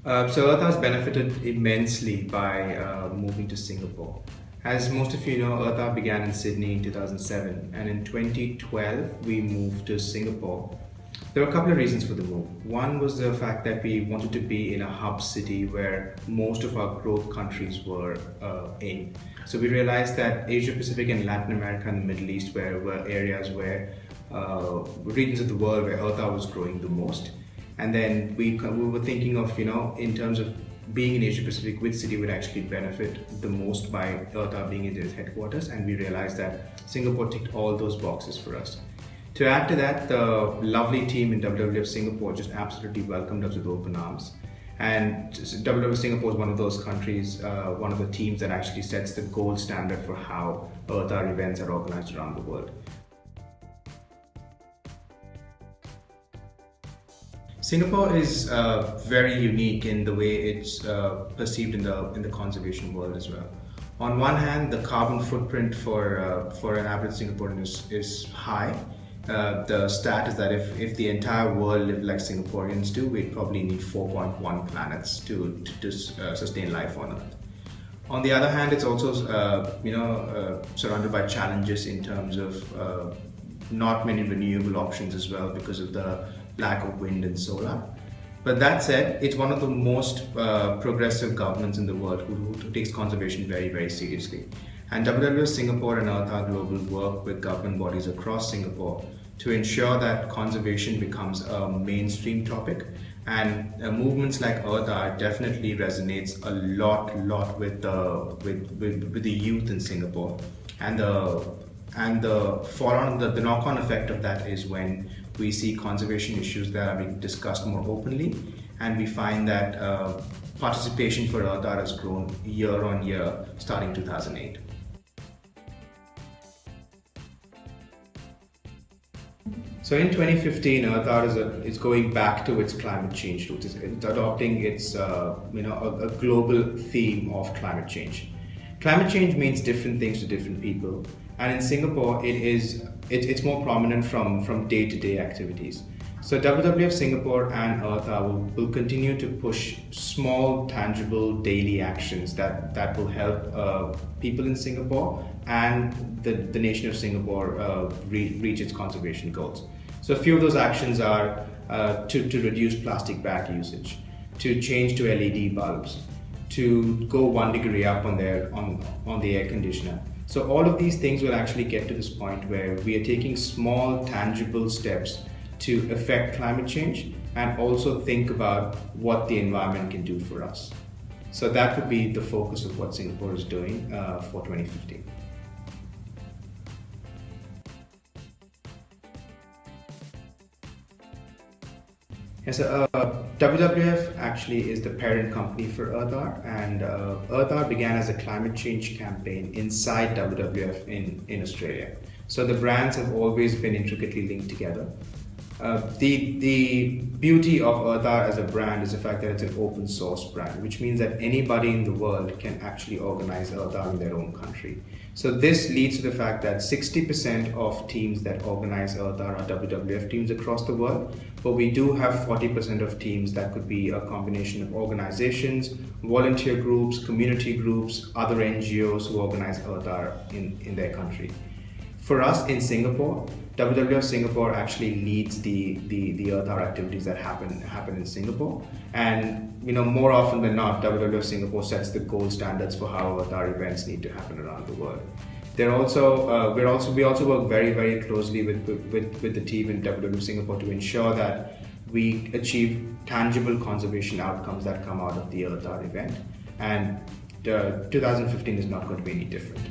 So Earth has benefited immensely by moving to Singapore. As most of you know, Earth began in Sydney in 2007, and in 2012 we moved to Singapore. There were a couple of reasons for the move. One was the fact that we wanted to be in a hub city where most of our growth countries were in. So we realized that Asia Pacific and Latin America and the Middle East were areas where regions of the world where Earth was growing the most. And then we were thinking of, in terms of being in Asia Pacific, which city would actually benefit the most by Earth being in its headquarters, and we realized that Singapore ticked all those boxes for us. To add to that, the lovely team in WWF Singapore just absolutely welcomed us with open arms. And WWF Singapore is one of those countries, one of the teams that actually sets the gold standard for how Earth events are organized around the world. Singapore is very unique in the way it's perceived in the conservation world as well. On one hand, the carbon footprint for an average Singaporean is high. The stat is that if the entire world lived like Singaporeans do, we'd probably need 4.1 planets to sustain life on Earth. On the other hand, it's also surrounded by challenges in terms of not many renewable options as well because of the lack of wind and solar. But that said, it's one of the most progressive governments in the world who takes conservation very, very seriously. And WWF Singapore and Earth Global work with government bodies across Singapore to ensure that conservation becomes a mainstream topic. And movements like Earth definitely resonates a lot with the youth in Singapore. And the knock-on effect of that is when we see conservation issues that are being discussed more openly, and we find that participation for Earth has grown year on year starting 2008. So in 2015, Earth is going back to its climate change roots. It's adopting its a global theme of climate change. Climate change means different things to different people, and in Singapore, it's more prominent from day-to-day activities. So WWF Singapore and Earth will continue to push small, tangible, daily actions that will help people in Singapore and the nation of Singapore reach its conservation goals. So a few of those actions are to reduce plastic bag usage, to change to LED bulbs, to go 1 degree up on the air conditioner. So all of these things will actually get to this point where we are taking small, tangible steps to affect climate change and also think about what the environment can do for us. So that would be the focus of what Singapore is doing for 2015. Yes, WWF actually is the parent company for Earth, and Earth began as a climate change campaign inside WWF in Australia. So the brands have always been intricately linked together. The beauty of Earth as a brand is the fact that it's an open source brand, which means that anybody in the world can actually organize Earth in their own country. So this leads to the fact that 60% of teams that organize Earth are WWF teams across the world, but we do have 40% of teams that could be a combination of organizations, volunteer groups, community groups, other NGOs who organize Earth in their country. For us in Singapore, WWF Singapore actually leads the Earth activities that happen in Singapore, and more often than not, WWF Singapore sets the gold standards for how Earth events need to happen around the world. We also work very, very closely with the team in WWF Singapore to ensure that we achieve tangible conservation outcomes that come out of the Earth event, and 2015 is not going to be any different.